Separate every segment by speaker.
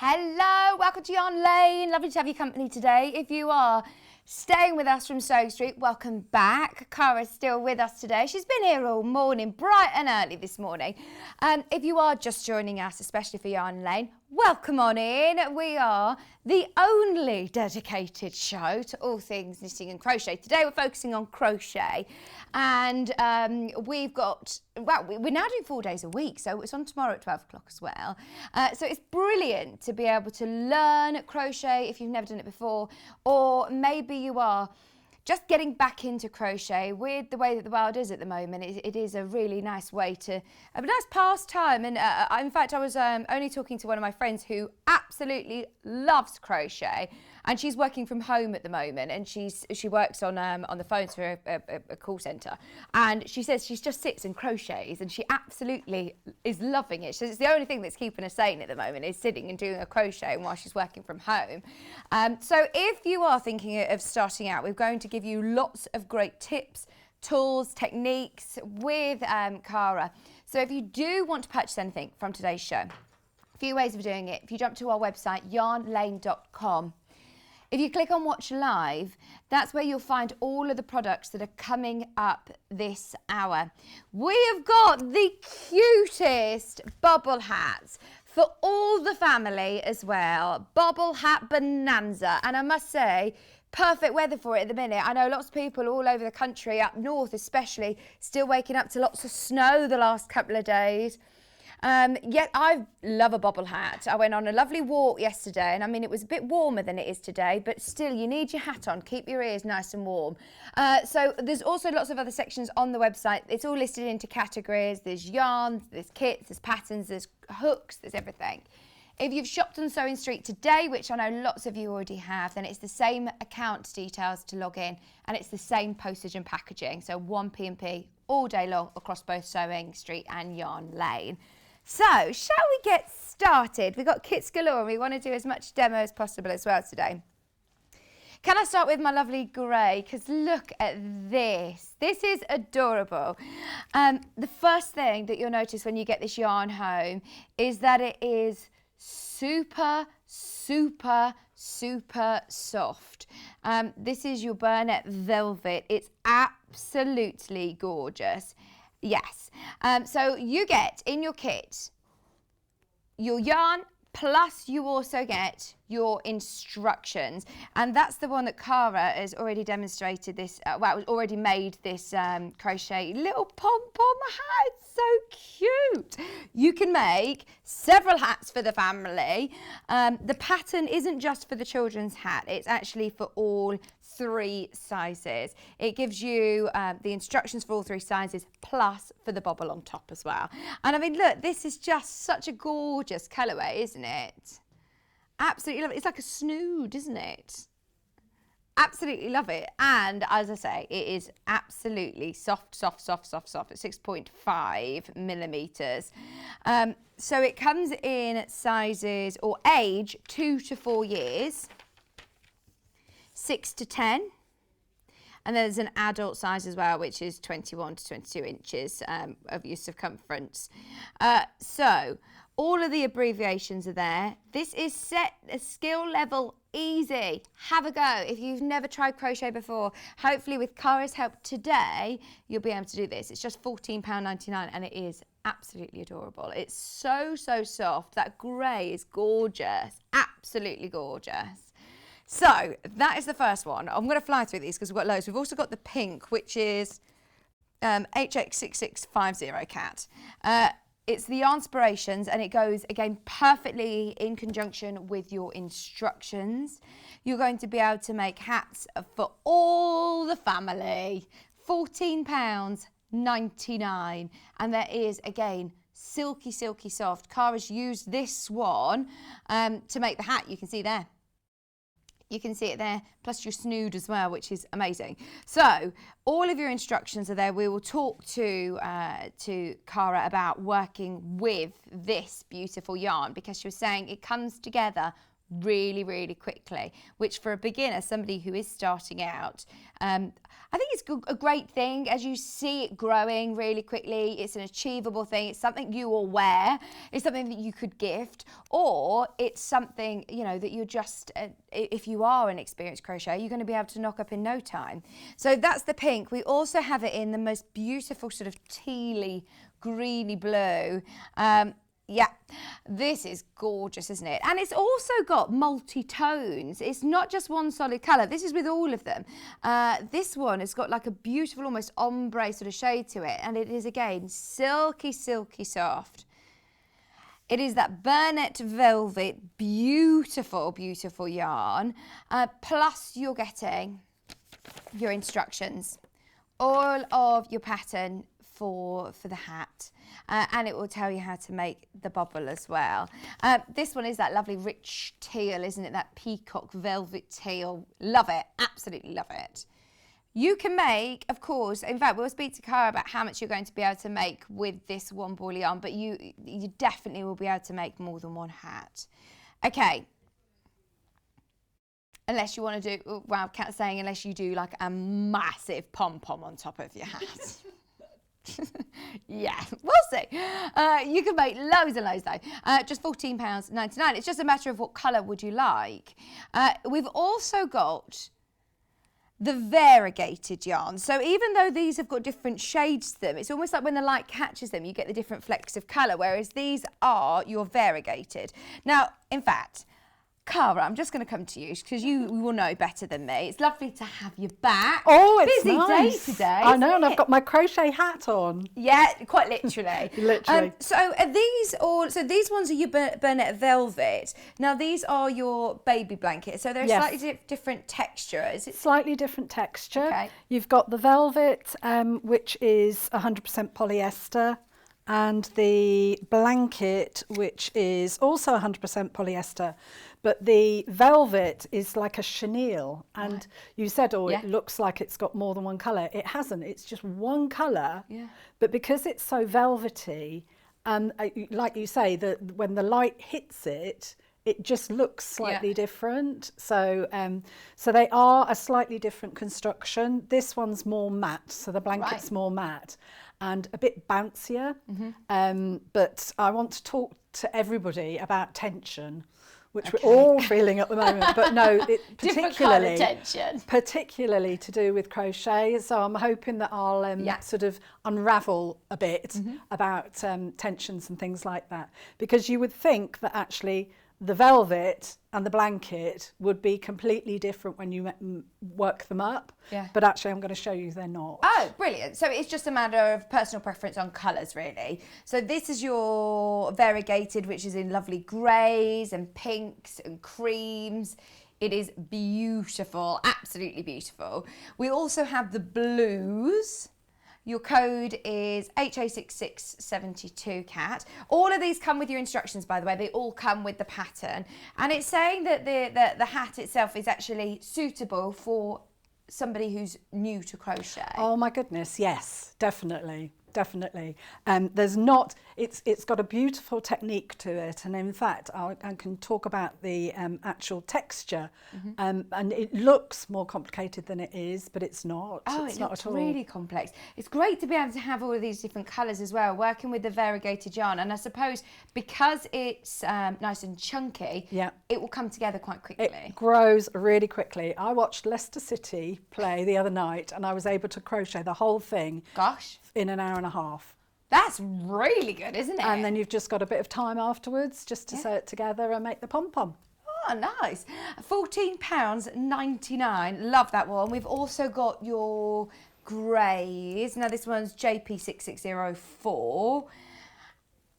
Speaker 1: Hello, welcome to Yarn Lane. Lovely to have your company today. If you are staying with us from Sewing Street, welcome back. Cara's still with us today. She's been here all morning, bright and early this morning. If you are just joining us, especially for Yarn Lane, welcome on in. We are the only dedicated show to all things knitting and crochet. Today we're focusing on crochet, and we've got, well, we're now doing 4 days a week, so it's on tomorrow at 12 o'clock as well. So it's brilliant to be able to learn crochet if you've never done it before, or maybe you are just getting back into crochet. With the way that the world is at the moment, it is a really nice way to, a nice pastime. And in fact, I was only talking to one of my friends who absolutely loves crochet, and she's working from home at the moment, and she works on the phones for a call centre, and she says she just sits and crochets, and she absolutely is loving it. She says it's the only thing that's keeping her sane at the moment is sitting and doing a crochet while she's working from home. So if you are thinking of starting out, we're going to give you lots of great tips, tools, techniques with Cara. So if you do want to purchase anything from today's show, a few ways of doing it. If you jump to our website, yarnlane.com, if you click on Watch Live, that's where you'll find all of the products that are coming up this hour. We have got the cutest bobble hats for all the family as well. Bobble hat bonanza. And I must say, perfect weather for it at the minute. I know lots of people all over the country, up north especially, still waking up to lots of snow the last couple of days. Yet I love a bobble hat. I went on a lovely walk yesterday, and I mean, it was a bit warmer than it is today, but still you need your hat on, keep your ears nice and warm. So there's also lots of other sections on the website. It's all listed into categories. There's yarns, there's kits, there's patterns, there's hooks, there's everything. If you've shopped on Sewing Street today, which I know lots of you already have, then it's the same account details to log in, and it's the same postage and packaging. So one P&P all day long across both Sewing Street and Yarn Lane. So, shall we get started? We've got kits galore, and we want to do as much demo as possible as well today. Can I start with my lovely grey? Because look at this. This is adorable. The first thing that you'll notice when you get this yarn home is that it is super, super, super soft. This is your Burnett Velvet. It's absolutely gorgeous. Yes. So you get in your kit your yarn, plus you also get your instructions, and that's the one that Cara has already demonstrated this, already made this crochet little pom-pom hat. It's so cute. You can make several hats for the family. The pattern isn't just for the children's hat, it's actually for all 3 sizes. It gives you the instructions for all 3 sizes, plus for the bobble on top as well. And I mean, look, this is just such a gorgeous colourway, isn't it? Absolutely love it. It's like a snood, isn't it? Absolutely love it. And as I say, it is absolutely soft, soft, soft, soft, soft at 6.5 millimetres. So it comes in sizes or age 2 to 4 years, 6 to 10. And there's an adult size as well, which is 21 to 22 inches of your circumference. So all of the abbreviations are there. This is set a skill level easy. Have a go. If you've never tried crochet before, hopefully with Cara's help today, you'll be able to do this. It's just £14.99, and it is absolutely adorable. It's so, so soft. That grey is gorgeous. Absolutely gorgeous. So that is the first one. I'm going to fly through these because we've got loads. We've also got the pink, which is HX6650 cat. It's the Yarnspirations, and it goes, again, perfectly in conjunction with your instructions. You're going to be able to make hats for all the family. £14.99. And there is, again, silky, silky soft. Cara's used this one to make the hat. You can see there. You can see it there, plus your snood as well, which is amazing. So all of your instructions are there. We will talk to Cara about working with this beautiful yarn, because she was saying it comes together really, really quickly, which for a beginner, somebody who is starting out, I think it's a great thing. As you see it growing really quickly, it's an achievable thing. It's something you will wear. It's something that you could gift, or it's something, you know, that you're just, if you are an experienced crocheter, you're going to be able to knock up in no time. So that's the pink. We also have it in the most beautiful sort of tealy, greeny blue. Yeah, this is gorgeous, isn't it? And it's also got multi-tones. It's not just one solid colour. This is with all of them. This one has got like a beautiful, almost ombre sort of shade to it. And it is, again, silky, silky soft. It is that Burnett Velvet, beautiful, beautiful yarn. Plus you're getting your instructions, all of your pattern for the hat. And it will tell you how to make the bobble as well. This one is that lovely rich teal, isn't it? That peacock velvet teal. Love it. Absolutely love it. You can make, of course, in fact, we'll speak to Cara about how much you're going to be able to make with this one ball of yarn, but you definitely will be able to make more than one hat. Okay. Unless you want to do, well, Kat's saying unless you do like a massive pom-pom on top of your hat. Yeah, we'll see. You can make loads and loads though. Just £14.99. It's just a matter of what colour would you like. We've also got the variegated yarn. So even though these have got different shades to them, it's almost like when the light catches them, you get the different flecks of colour, whereas these are your variegated. Now, in fact, Cara, I'm just going to come to you because you will know better than me. It's lovely to have you back.
Speaker 2: Oh, it's
Speaker 1: busy
Speaker 2: nice.
Speaker 1: Day today.
Speaker 2: I know, and I've got my crochet hat on.
Speaker 1: Yeah, quite literally.
Speaker 2: Literally.
Speaker 1: So are these all? So these ones are your Burnett Velvet. Now these are your baby blankets. So they're
Speaker 2: Yes.
Speaker 1: slightly different texture. Is it?
Speaker 2: Slightly different texture.
Speaker 1: Okay.
Speaker 2: You've got the velvet, which is 100% polyester, and the blanket, which is also 100% polyester. But the velvet is like a chenille, and
Speaker 1: Right.
Speaker 2: you said, oh,
Speaker 1: Yeah.
Speaker 2: it looks like it's got more than one colour. It hasn't, it's just one colour,
Speaker 1: Yeah.
Speaker 2: but because it's so velvety, and like you say, that when the light hits it, it just looks slightly different. So so they are a slightly different construction. This one's more matte, so the blanket's more matte and a bit bouncier. But I want to talk to everybody about tension, which we're all feeling at the moment, but no, it particularly to do with crochet. So I'm hoping that I'll sort of unravel a bit about tensions and things like that, because you would think that actually the velvet and the blanket would be completely different when you work them up, but actually I'm going to show you they're not.
Speaker 1: Oh, brilliant. So it's just a matter of personal preference on colours, really. So this is your variegated, which is in lovely greys and pinks and creams. It is beautiful, absolutely beautiful. We also have the blues. Your code is HA6672 Cat. All of these come with your instructions, by the way. They all come with the pattern. And it's saying that the hat itself is actually suitable for somebody who's new to crochet.
Speaker 2: Oh my goodness, yes, definitely. Definitely. There's not, it's got a beautiful technique to it, and in fact I can talk about the actual texture, and it looks more complicated than it is, but it's not.
Speaker 1: Oh,
Speaker 2: it's
Speaker 1: it
Speaker 2: not
Speaker 1: looks
Speaker 2: at all.
Speaker 1: really complex. It's great to be able to have all of these different colours as well, working with the variegated yarn, and I suppose because it's nice and chunky, it will come together quite quickly.
Speaker 2: It grows really quickly. I watched Leicester City play the other night, and I was able to crochet the whole thing.
Speaker 1: Gosh.
Speaker 2: In an hour and a half.
Speaker 1: That's really good, isn't it?
Speaker 2: And then you've just got a bit of time afterwards just to sew it together and make the pom-pom.
Speaker 1: Oh, nice. £14.99. Love that one. We've also got your greys. Now this one's JP6604.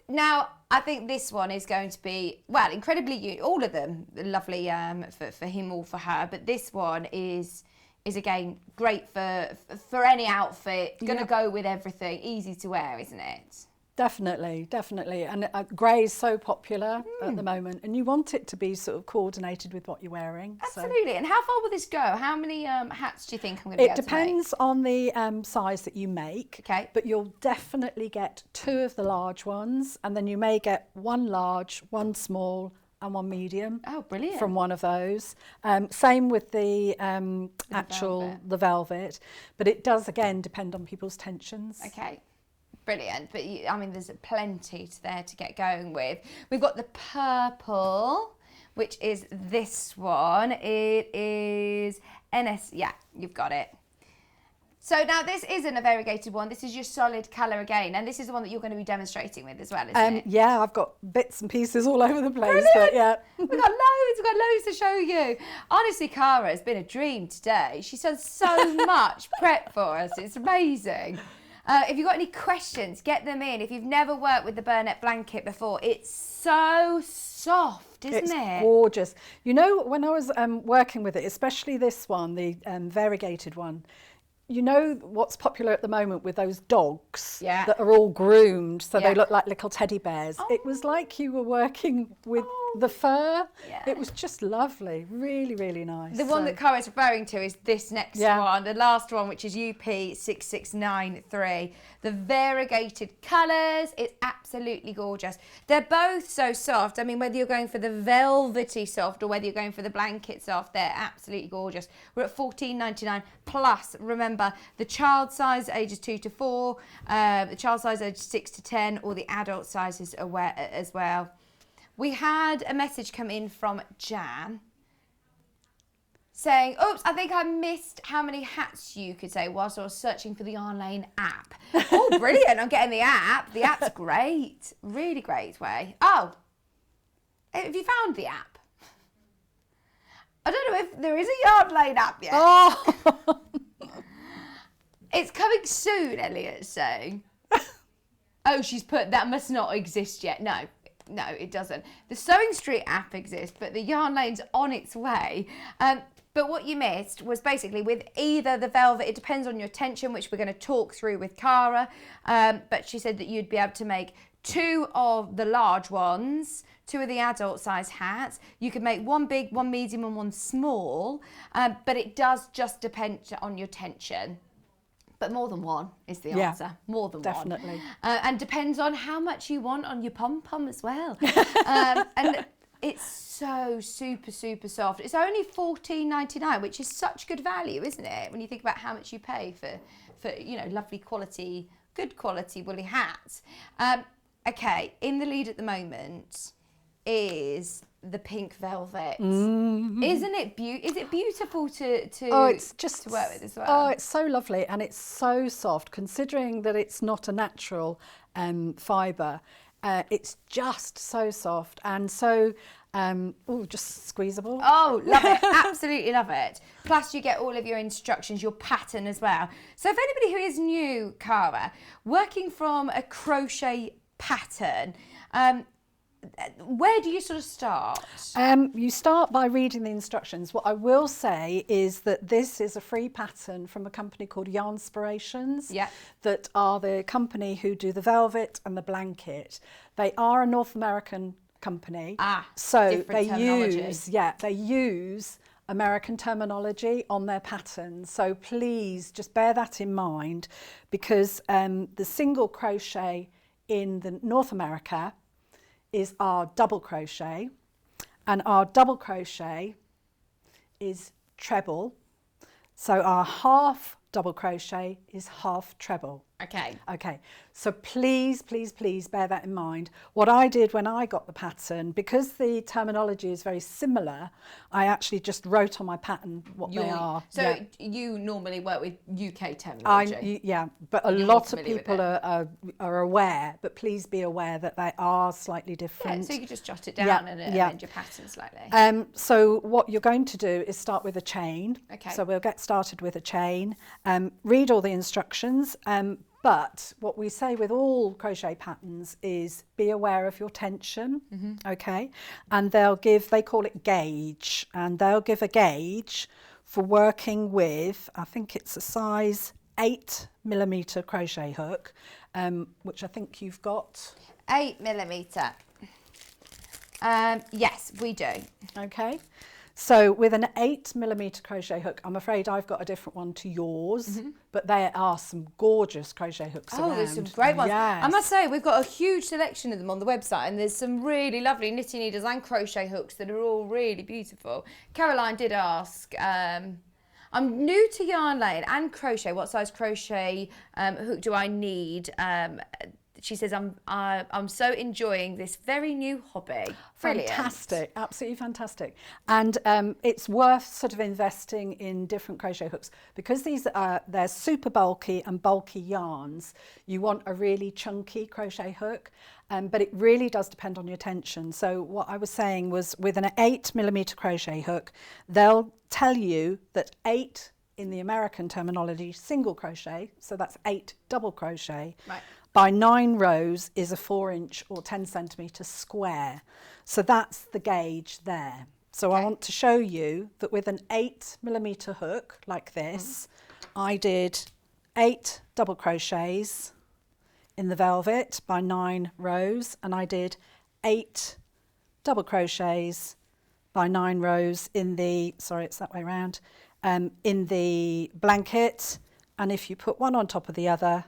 Speaker 1: Now, I think this one is going to be, well, incredibly, all of them lovely for him or for her, but this one is again great for any outfit, gonna go with everything, easy to wear, isn't it?
Speaker 2: Definitely, definitely. And grey is so popular at the moment, and you want it to be sort of coordinated with what you're wearing.
Speaker 1: Absolutely. So. And how far will this go? How many hats do you think I'm going to be able to make?
Speaker 2: It depends on the size that you make, but you'll definitely get 2 of the large ones, and then you may get 1 large, 1 small, and one medium.
Speaker 1: Oh, brilliant.
Speaker 2: From one of those. Same with the the velvet, but it does again depend on people's tensions.
Speaker 1: Okay. Brilliant, but I mean, there's plenty there to get going with. We've got the purple, which is this one. It is NS. Yeah, you've got it. So now this isn't a variegated one. This is your solid colour again, and this is the one that you're going to be demonstrating with as well, isn't it?
Speaker 2: Yeah, I've got bits and pieces all over the place.
Speaker 1: Brilliant.
Speaker 2: But yeah,
Speaker 1: We've got loads to show you. Honestly, Cara has been a dream today. She's done so much prep for us. It's amazing. If you've got any questions, get them in. If you've never worked with the Burnett blanket before, it's so soft, isn't it?
Speaker 2: It's gorgeous. You know, when I was working with it, especially this one, the variegated one, you know what's popular at the moment with those dogs that are all groomed, so they look like little teddy bears. Oh. It was like you were working with the fur. Yeah. It was just lovely, really, really nice.
Speaker 1: The one that Cara's referring to is this next one, the last one, which is UP6693. The variegated colours, it's absolutely gorgeous. They're both so soft. I mean, whether you're going for the velvety soft or whether you're going for the blanket soft, they're absolutely gorgeous. We're at $14.99 plus, remember, the child size ages 2 to 4, the child size ages 6 to 10, or the adult sizes as well. We had a message come in from Jan saying, oops, I think I missed how many hats you could say whilst I was searching for the Yarn Lane app. Oh, brilliant. I'm getting the app. The app's great. Really great way. Oh, have you found the app? I don't know if there is a Yarn Lane app yet.
Speaker 2: Oh.
Speaker 1: It's coming soon, Elliot's saying. Oh, she's put, that must not exist yet. No, it doesn't. The Sewing Street app exists, but the Yarn Lane's on its way. But what you missed was basically with either the velvet, it depends on your tension, which we're going to talk through with Cara. But she said that you'd be able to make 2 of the large ones, 2 of the adult size hats. You could make 1 big, 1 medium and 1 small. But it does just depend on your tension. But more than one is the answer. More than
Speaker 2: definitely.
Speaker 1: one. And depends on how much you want on your pom-pom as well. And it's so super, super soft. It's only $14.99, which is such good value, isn't it? When you think about how much you pay for you know, lovely quality, good quality woolly hats. Okay, in the lead at the moment is the pink velvet. Mm-hmm. Isn't it is it beautiful to
Speaker 2: it's just
Speaker 1: to work with as well?
Speaker 2: Oh, it's so lovely, and it's so soft considering that it's not a natural fibre. It's just so soft and so just squeezable.
Speaker 1: Oh, love it. Absolutely love it. Plus you get all of your instructions, your pattern as well. So if anybody who is new, Cara, working from a crochet pattern, where do you sort of start?
Speaker 2: You start by reading the instructions. What I will say is that this is a free pattern from a company called Yarnspirations, that are the company who do the velvet and the blanket. They are a North American company, so they use American terminology on their patterns. So please just bear that in mind, because the single crochet in the North America is our double crochet, and our double crochet is treble. So our half double crochet is half treble. Okay, so please bear that in mind. What I did when I got the pattern, because the terminology is very similar, I actually just wrote on my pattern what they are.
Speaker 1: So you normally work with UK terminology?
Speaker 2: But a lot of people are aware, but please be aware that they are slightly different.
Speaker 1: Yeah, so you just jot it down and amend your pattern slightly.
Speaker 2: So what you're going to do is start with a chain. Okay. So we'll get started with a chain. Read all the instructions. But what we say with all crochet patterns is be aware of your tension, okay? And they call it gauge, and they'll give a gauge for working with, I think it's a size 8mm crochet hook, which I think you've got.
Speaker 1: 8mm. Yes, we do.
Speaker 2: Okay. So with an 8mm crochet hook, I'm afraid I've got a different one to yours, but there are some gorgeous crochet hooks around.
Speaker 1: Oh, there's some great ones.
Speaker 2: Yes.
Speaker 1: I must say, we've got a huge selection of them on the website, and there's some really lovely knitting needles and crochet hooks that are all really beautiful. Caroline did ask, I'm new to yarn laying and crochet. What size crochet hook do I need? She says, I'm so enjoying this very new hobby. Brilliant.
Speaker 2: Fantastic, absolutely fantastic. And it's worth sort of investing in different crochet hooks because they're super bulky and bulky yarns. You want a really chunky crochet hook, but it really does depend on your tension. So what I was saying was with an 8mm crochet hook, they'll tell you that 8 in the American terminology, single crochet, so that's 8 double crochet.
Speaker 1: Right.
Speaker 2: By 9 rows is a 4-inch or 10cm square. So that's the gauge there. So I want to show you that with an 8mm hook like this, I did 8 double crochets in the velvet by 9 rows, and I did 8 double crochets by 9 rows in the, sorry, it's that way around, in the blanket. And if you put one on top of the other,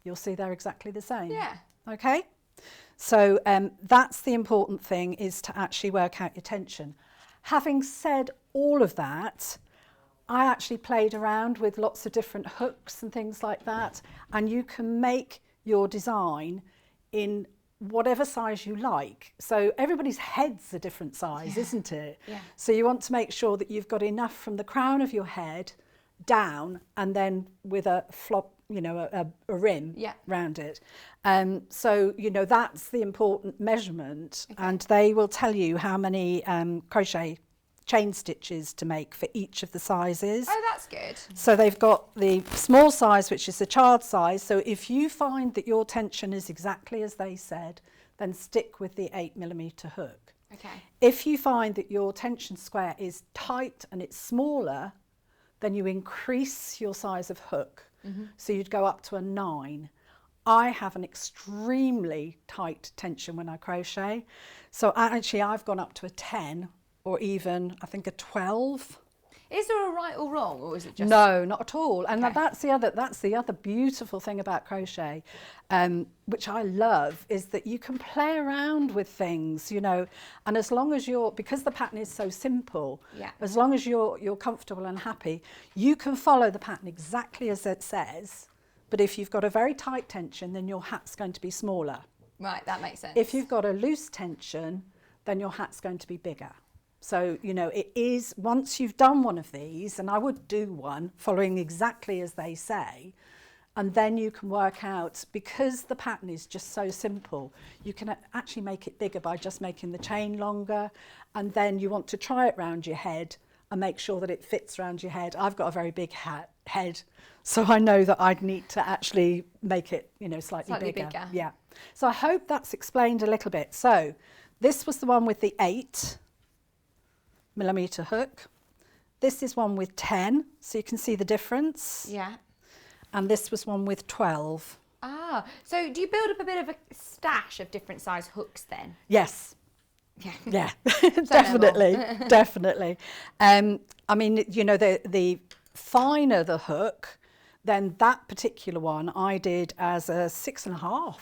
Speaker 2: you'll see they're exactly the same.
Speaker 1: Yeah.
Speaker 2: Okay. So that's the important thing, is to actually work out your tension. Having said all of that, I actually played around with lots of different hooks and things like that, and you can make your design in whatever size you like. So everybody's head's a different size, isn't it?
Speaker 1: Yeah.
Speaker 2: So you want to make sure that you've got enough from the crown of your head down, and then with a flop, you know, a rim round it. So, you know, that's the important measurement, and they will tell you how many crochet chain stitches to make for each of the sizes.
Speaker 1: Oh, that's good.
Speaker 2: So they've got the small size, which is the child size. So if you find that your tension is exactly as they said, then stick with the 8mm hook.
Speaker 1: Okay.
Speaker 2: If you find that your tension square is tight and it's smaller, then you increase your size of hook. So you'd go up to a 9. I have an extremely tight tension when I crochet. So actually I've gone up to a 10 or even I think a 12.
Speaker 1: Is there a right or wrong, or is it just...
Speaker 2: No, not at all. And that's the other beautiful thing about crochet, which I love, is that you can play around with things, you know, and as long as because the pattern is so simple, as long as you're comfortable and happy, you can follow the pattern exactly as it says. But if you've got a very tight tension, then your hat's going to be smaller.
Speaker 1: Right, that makes sense.
Speaker 2: If you've got a loose tension, then your hat's going to be bigger. So, you know, it is, once you've done one of these, and I would do one following exactly as they say, and then you can work out, because the pattern is just so simple, you can actually make it bigger by just making the chain longer, and then you want to try it round your head and make sure that it fits around your head. I've got a very big head, so I know that I'd need to actually make it, you know, slightly bigger. Yeah. So I hope that's explained a little bit. So this was the one with the 8mm hook. This is one with 10, so you can see the difference.
Speaker 1: Yeah.
Speaker 2: And this was one with 12.
Speaker 1: Ah, so do you build up a bit of a stash of different size hooks then?
Speaker 2: Yes. Yeah, definitely, definitely. I mean, you know, the finer the hook, then that particular one I did as a 6.5,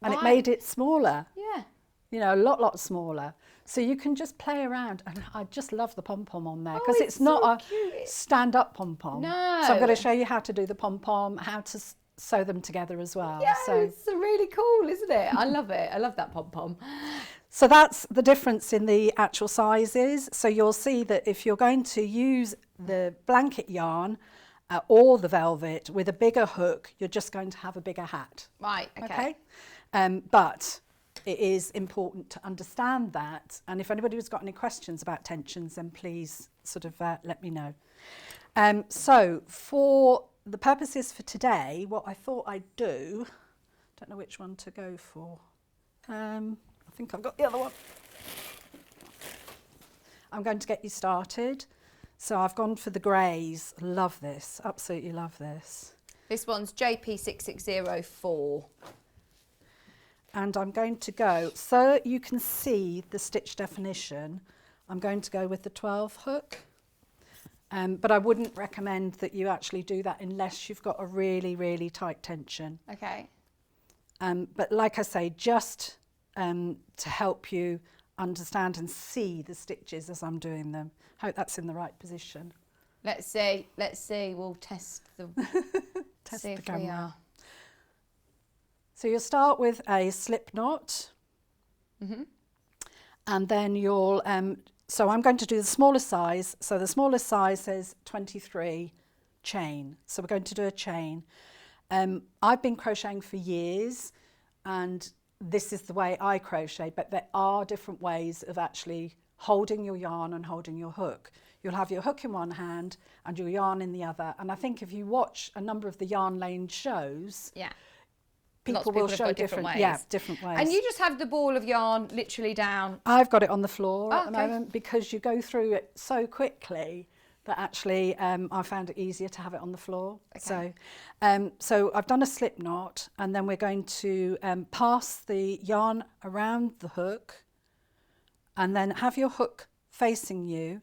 Speaker 2: and it made it smaller.
Speaker 1: Yeah.
Speaker 2: You know, a lot smaller. So you can just play around, and I just love the pom-pom on there, because it's not a stand-up pom-pom.
Speaker 1: No.
Speaker 2: So I'm going to show you how to do the pom-pom, how to sew them together as well.
Speaker 1: Yeah,
Speaker 2: so
Speaker 1: it's really cool, isn't it? I love it. I love that pom-pom.
Speaker 2: So that's the difference in the actual sizes. So you'll see that if you're going to use the blanket yarn or the velvet with a bigger hook, you're just going to have a bigger hat.
Speaker 1: Right, okay.
Speaker 2: But it is important to understand that. And if anybody has got any questions about tensions, then please sort of let me know. So for the purposes for today, what I thought I'd do, don't know which one to go for. I think I've got the other one. I'm going to get you started. So I've gone for the greys. Love this, absolutely love this.
Speaker 1: This one's JP6604.
Speaker 2: And I'm going to go, so you can see the stitch definition, I'm going to go with the 12 hook. But I wouldn't recommend that you actually do that unless you've got a really, really tight tension.
Speaker 1: Okay.
Speaker 2: But like I say, just to help you understand and see the stitches as I'm doing them. Hope that's in the right position.
Speaker 1: Let's see. We'll test the
Speaker 2: Test
Speaker 1: see
Speaker 2: the
Speaker 1: if we
Speaker 2: camera.
Speaker 1: are.
Speaker 2: So you'll start with a slip knot. And then you'll, so I'm going to do the smaller size. So the smallest size is 23 chain. So we're going to do a chain. I've been crocheting for years, and this is the way I crochet, but there are different ways of actually holding your yarn and holding your hook. You'll have your hook in one hand and your yarn in the other. And I think if you watch a number of the Yarn Lane shows,
Speaker 1: Yeah.
Speaker 2: people will show different ways. Yeah, different ways.
Speaker 1: And you just have the ball of yarn literally down.
Speaker 2: I've got it on the floor at the
Speaker 1: okay.
Speaker 2: moment because you go through it so quickly that actually I found it easier to have it on the floor.
Speaker 1: Okay.
Speaker 2: So I've done a slip knot, and then we're going to pass the yarn around the hook, and then have your hook facing you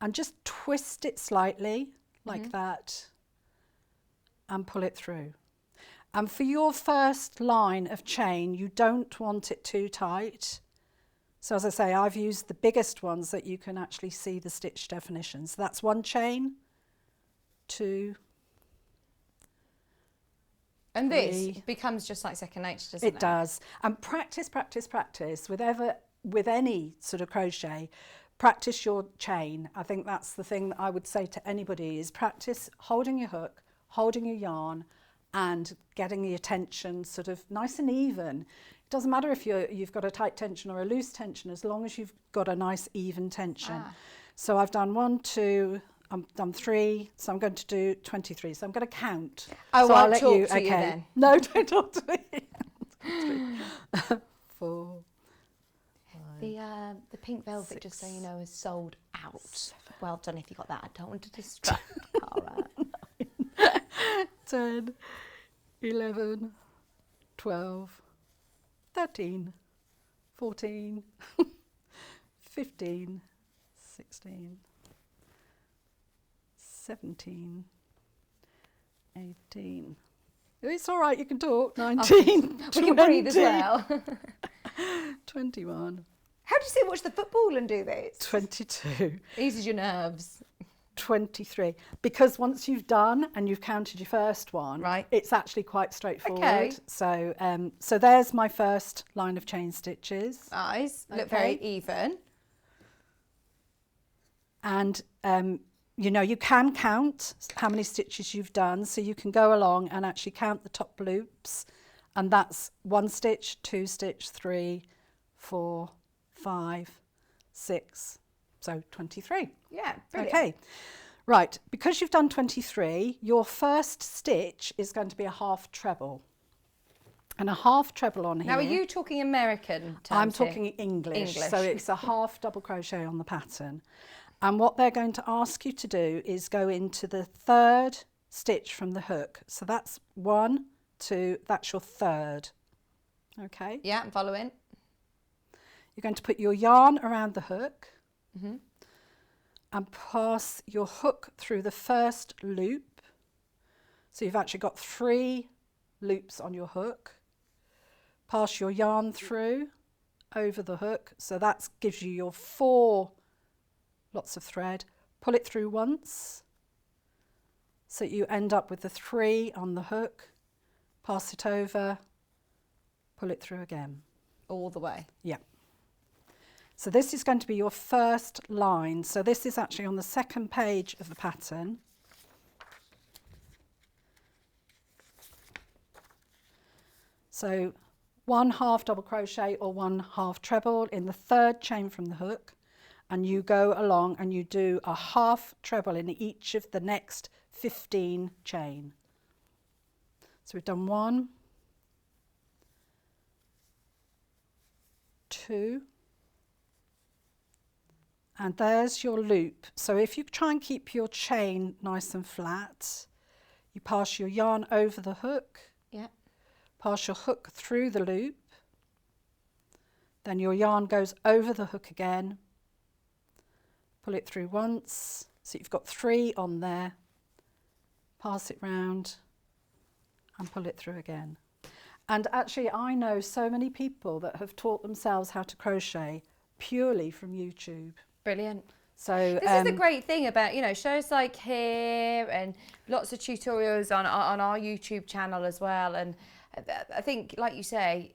Speaker 2: and just twist it slightly like that and pull it through. And for your first line of chain, you don't want it too tight. So as I say, I've used the biggest ones that you can actually see the stitch definitions. So that's one chain, 2,
Speaker 1: And
Speaker 2: 3.
Speaker 1: this becomes just like second nature, doesn't it?
Speaker 2: It does. And practice with any sort of crochet. Practice your chain. I think that's the thing that I would say to anybody is practice holding your hook, holding your yarn, and getting your tension sort of nice and even. It doesn't matter if you've got a tight tension or a loose tension, as long as you've got a nice even tension. So I've done 1, 2, I've done 3, so I'm going to do 23. So I'm going to count.
Speaker 1: I
Speaker 2: so
Speaker 1: won't talk to you then.
Speaker 2: No, don't talk to me. 4.
Speaker 1: The pink velvet,
Speaker 2: 6,
Speaker 1: just so you know, is sold out. 7. Well done if you got that. I don't want to distract Cara.
Speaker 2: 10, 11, 12, 13, 14, 15, 16, 17, 18. It's all right, you can talk. 19,
Speaker 1: We can breathe as well.
Speaker 2: 21.
Speaker 1: How do you say watch the football and do this?
Speaker 2: 22.
Speaker 1: Eases your nerves.
Speaker 2: 23. Because once you've done and you've counted your first one,
Speaker 1: right,
Speaker 2: it's actually quite straightforward.
Speaker 1: Okay.
Speaker 2: So so there's my first line of chain stitches.
Speaker 1: Nice. Look very even.
Speaker 2: And you know, you can count how many stitches you've done, so you can go along and actually count the top loops, and that's 1 stitch, 2 stitch, 3, 4, 5, 6, so 23.
Speaker 1: Yeah, brilliant.
Speaker 2: Okay, right, because you've done 23, your first stitch is going to be a half treble. And a half treble on here.
Speaker 1: Now, are you talking American terms
Speaker 2: I'm
Speaker 1: here?
Speaker 2: talking English, so it's a half double crochet on the pattern. And what they're going to ask you to do is go into the 3rd stitch from the hook. So that's 1, 2, that's your 3rd. Okay.
Speaker 1: Yeah, I'm following.
Speaker 2: You're going to put your yarn around the hook and pass your hook through the first loop. So you've actually got 3 loops on your hook. Pass your yarn through over the hook. So that gives you your 4 lots of thread. Pull it through once. So you end up with the 3 on the hook. Pass it over. Pull it through again.
Speaker 1: All the way.
Speaker 2: Yeah. So this is going to be your first line. So this is actually on the 2nd page of the pattern. So 1 half double crochet or 1 half treble in the 3rd chain from the hook, and you go along and you do a half treble in each of the next 15 chain. So we've done 1, 2, and there's your loop. So if you try and keep your chain nice and flat, you pass your yarn over the hook, pass your hook through the loop, then your yarn goes over the hook again, pull it through once, so you've got 3 on there, pass it round and pull it through again. And actually I know so many people that have taught themselves how to crochet purely from YouTube.
Speaker 1: Brilliant.
Speaker 2: So
Speaker 1: this is the great thing about, you know, shows like here and lots of tutorials on our YouTube channel as well. And I think, like you say,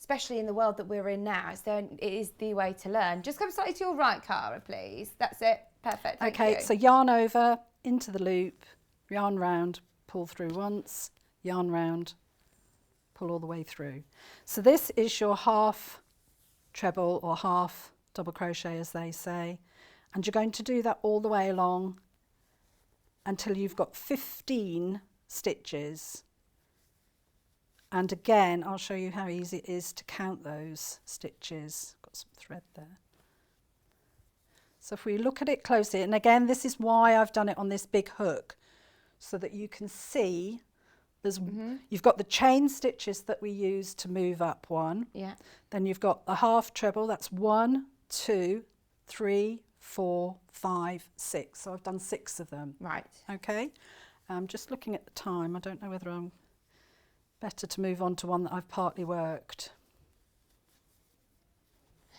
Speaker 1: especially in the world that we're in now, it is the way to learn. Just come slightly to your right, Cara, please. That's it. Perfect. Thank you.
Speaker 2: so yarn over, into the loop, yarn round, pull through once, yarn round, pull all the way through. So this is your half treble or half double crochet, as they say. And you're going to do that all the way along until you've got 15 stitches. And again, I'll show you how easy it is to count those stitches. Got some thread there. So if we look at it closely, and again, this is why I've done it on this big hook, so that you can see you've got the chain stitches that we use to move up one.
Speaker 1: Yeah.
Speaker 2: Then you've got the half treble, that's 1, 2, 3, 4, 5, 6. So I've done 6 of them.
Speaker 1: Right.
Speaker 2: Okay. I'm just looking at the time. I don't know whether I'm better to move on to one that I've partly worked.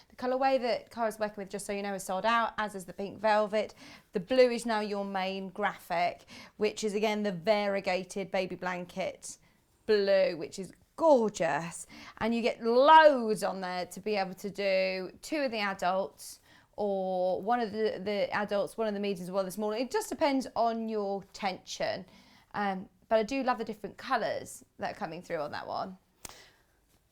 Speaker 1: The colourway that Cara's working with, just so you know, is sold out, as is the pink velvet. The blue is now your main graphic, which is again the variegated baby blanket blue, which is gorgeous. And you get loads on there to be able to do 2 of the adults, or one of the adults, one of the mediums, as well the smaller. It just depends on your tension. But I do love the different colours that are coming through on that one.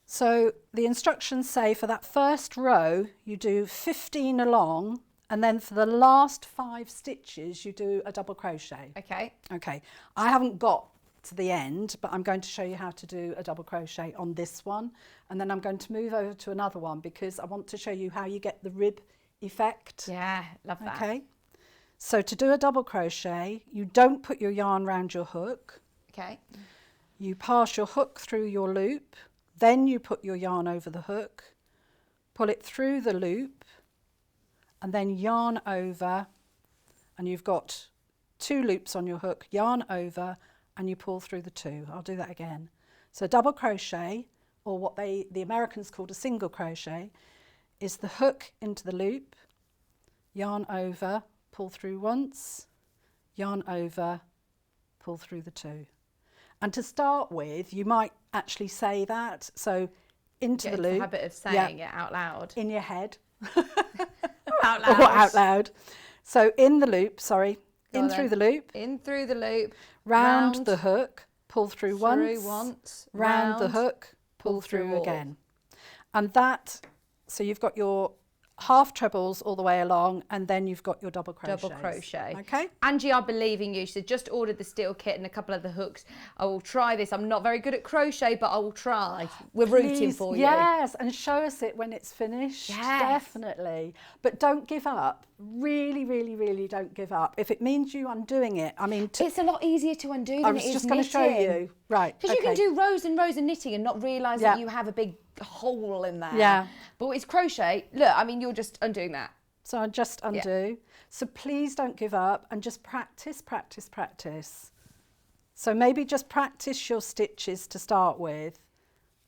Speaker 2: So the instructions say for that first row, you do 15 along, and then for the last 5 stitches, you do a double crochet.
Speaker 1: Okay.
Speaker 2: Okay. I haven't got to the end, but I'm going to show you how to do a double crochet on this one. And then I'm going to move over to another one because I want to show you how you get the rib effect.
Speaker 1: Yeah, love that.
Speaker 2: Okay. So to do a double crochet, you don't put your yarn around your hook.
Speaker 1: Okay.
Speaker 2: You pass your hook through your loop, then you put your yarn over the hook, pull it through the loop, and then yarn over, and you've got 2 loops on your hook, yarn over, and you pull through the 2. I'll do that again. So double crochet, or what the Americans called a single crochet, is the hook into the loop, yarn over, pull through once, yarn over, pull through the 2. And to start with, you might actually say that. So into the loop.
Speaker 1: The habit of saying it out loud.
Speaker 2: In your head.
Speaker 1: Or out loud.
Speaker 2: Or out loud. So in the loop, sorry. In through the loop.
Speaker 1: In through the loop.
Speaker 2: Round the hook. Pull through once. Round the hook. Pull through again. And that, so you've got your half trebles all the way along, and then you've got your double crochet.
Speaker 1: Double crochet.
Speaker 2: Okay.
Speaker 1: Angie, I believe in you. She said, just ordered the steel kit and a couple of the hooks. I will try this. I'm not very good at crochet, but I will try. We're rooting for you.
Speaker 2: Yes, and show us it when it's finished.
Speaker 1: Yes.
Speaker 2: Definitely. But don't give up. Really, really, really don't give up. If it means you undoing it, I mean...
Speaker 1: It's a lot easier to undo than it is knitting.
Speaker 2: I was just going to show you. Right,
Speaker 1: because you can do rows and rows of knitting and not realise that you have a big hole in there.
Speaker 2: Yeah.
Speaker 1: But with crochet, look, I mean, you're just undoing that.
Speaker 2: So I just undo. So please don't give up and just practice, practice, practice. So maybe just practice your stitches to start with,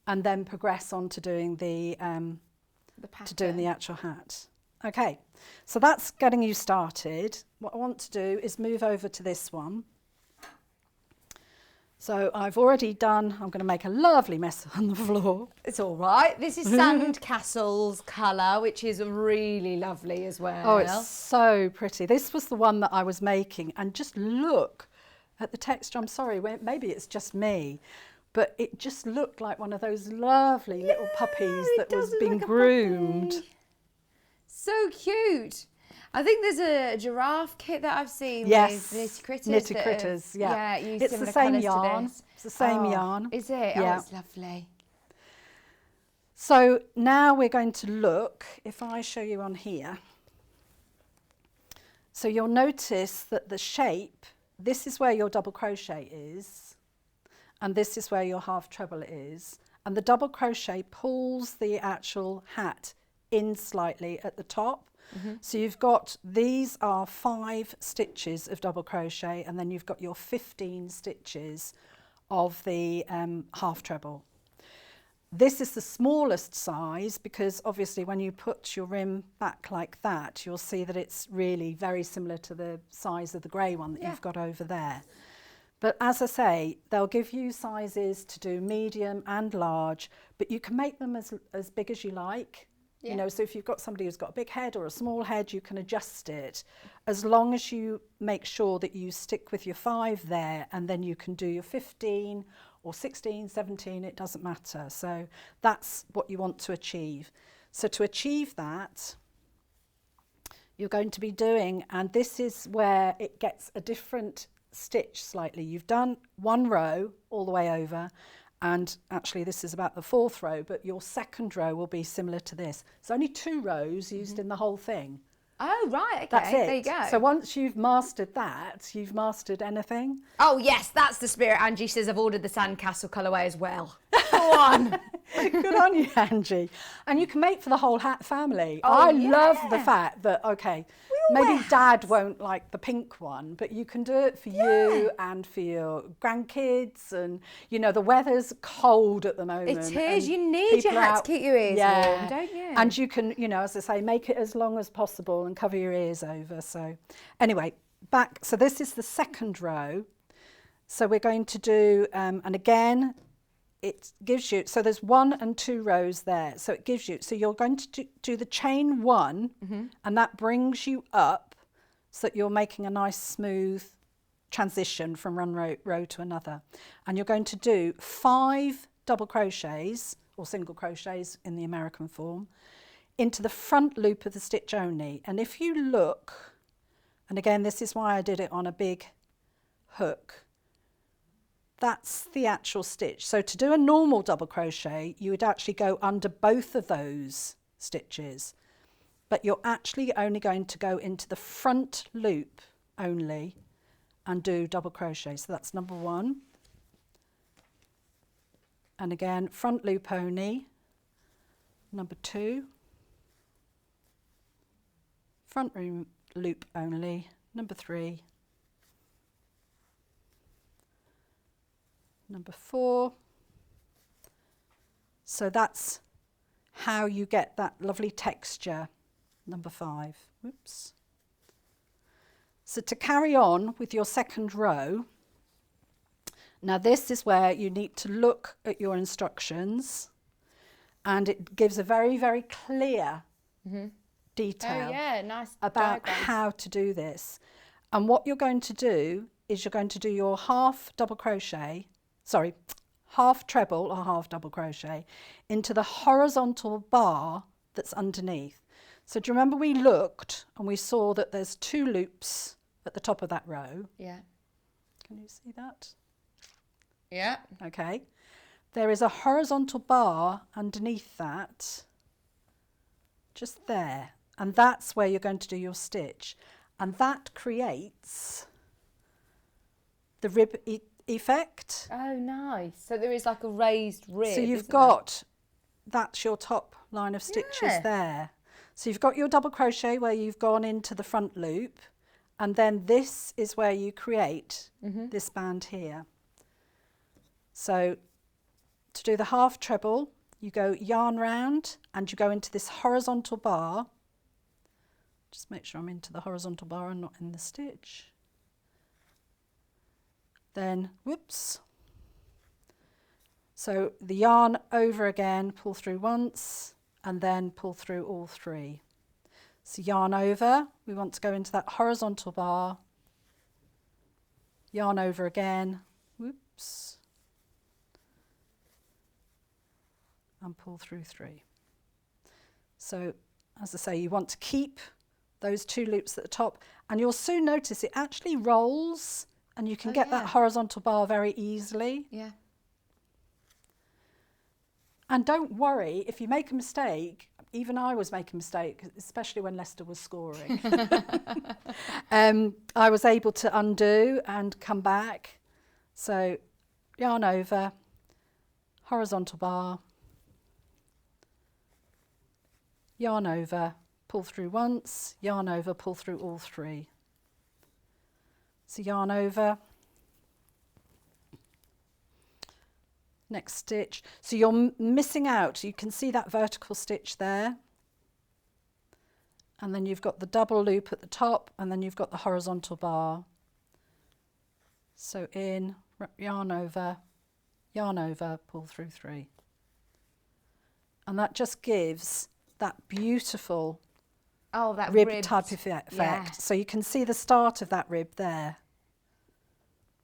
Speaker 2: and then progress on to doing the actual hat. Okay, so that's getting you started. What I want to do is move over to this one. So I've already done, I'm going to make a lovely mess on the floor.
Speaker 1: It's all right. This is Sandcastle's colour, which is really lovely as well.
Speaker 2: Oh, it's so pretty. This was the one that I was making, and just look at the texture. I'm sorry, maybe it's just me, but it just looked like one of those lovely little puppies that was being groomed.
Speaker 1: So cute. I think there's a giraffe kit that I've seen with Knitty Critters.
Speaker 2: Knitty Critters, yeah.
Speaker 1: It's
Speaker 2: the same yarn. It's the same yarn.
Speaker 1: Is it?
Speaker 2: Yeah.
Speaker 1: Oh, it's lovely.
Speaker 2: So now we're going to look, if I show you on here. So you'll notice that the shape, this is where your double crochet is, and this is where your half treble is. And the double crochet pulls the actual hat in slightly at the top. So you've got, these are 5 stitches of double crochet, and then you've got your 15 stitches of the half treble. This is the smallest size because obviously when you put your rim back like that, you'll see that it's really very similar to the size of the grey one that you've got over there. But as I say, they'll give you sizes to do medium and large, but you can make them as big as you like. You know, so if you've got somebody who's got a big head or a small head, you can adjust it as long as you make sure that you stick with your 5 there, and then you can do your 15 or 16, 17, it doesn't matter. So that's what you want to achieve. So to achieve that, you're going to be doing, and this is where it gets a different stitch slightly. You've done 1 row all the way over, and actually this is about the 4th row, but your 2nd row will be similar to this. It's only 2 rows used in the whole thing.
Speaker 1: Oh, right, okay,
Speaker 2: That's it.
Speaker 1: There you go.
Speaker 2: So once you've mastered that, you've mastered anything.
Speaker 1: Oh, yes, that's the spirit. Angie says I've ordered the sandcastle colourway as well. Go on.
Speaker 2: Good on you, Angie. And you can make for the whole family.
Speaker 1: Oh,
Speaker 2: I
Speaker 1: yeah.
Speaker 2: love the fact that, okay, maybe Dad won't like the pink one, but you can do it for you and for your grandkids. And, you know, the weather's cold at the moment.
Speaker 1: It is. You need your hat to keep your ears warm, don't you?
Speaker 2: And you can, you know, as I say, make it as long as possible and cover your ears over. So anyway, back. So this is the 2nd row. So we're going to do, and again, it gives you, so there's 1 and 2 rows there. So it gives you, so you're going to do the chain 1, and that brings you up so that you're making a nice smooth transition from one row to another. And you're going to do 5 double crochets, or single crochets in the American form, into the front loop of the stitch only. And if you look, and again, this is why I did it on a big hook, that's the actual stitch. So to do a normal double crochet, you would actually go under both of those stitches, but you're actually only going to go into the front loop only and do double crochet. So that's number 1. And again, front loop only. Number 2. Front loop only. Number 3. Number 4. So that's how you get that lovely texture. Number 5. Whoops. So to carry on with your 2nd row, now this is where you need to look at your instructions, and it gives a very, very clear detail about how to do this. And what you're going to do is you're going to do your half treble or half double crochet into the horizontal bar that's underneath. So do you remember we looked and we saw that there's 2 loops at the top of that row?
Speaker 1: Yeah.
Speaker 2: Can you see that?
Speaker 1: Yeah.
Speaker 2: Okay. There is a horizontal bar underneath that, just there. And that's where you're going to do your stitch. And that creates the rib effect.
Speaker 1: Oh, nice. So there is like a raised rib.
Speaker 2: So you've got, that's your top line of stitches there. So you've got your double crochet where you've gone into the front loop, and then this is where you create this band here. So to do the half treble, you go yarn round and you go into this horizontal bar. Just make sure I'm into the horizontal bar and not in the stitch. Then, whoops. So the yarn over again, pull through once, and then pull through all 3. So yarn over, we want to go into that horizontal bar, yarn over again, whoops, and pull through 3. So as I say, you want to keep those 2 loops at the top, and you'll soon notice it actually rolls, and you can get that horizontal bar very easily.
Speaker 1: Yeah.
Speaker 2: And don't worry, if you make a mistake, even I was making a mistake, especially when Leicester was scoring. I was able to undo and come back. So yarn over, horizontal bar, yarn over, pull through once, yarn over, pull through all 3. So yarn over, next stitch. So you're missing out, you can see that vertical stitch there, and then you've got the double loop at the top, and then you've got the horizontal bar. So in, yarn over, pull through 3. And that just gives that beautiful
Speaker 1: that
Speaker 2: rib
Speaker 1: ribbed
Speaker 2: type effect.
Speaker 1: yeah.
Speaker 2: So you can see the start of that rib there.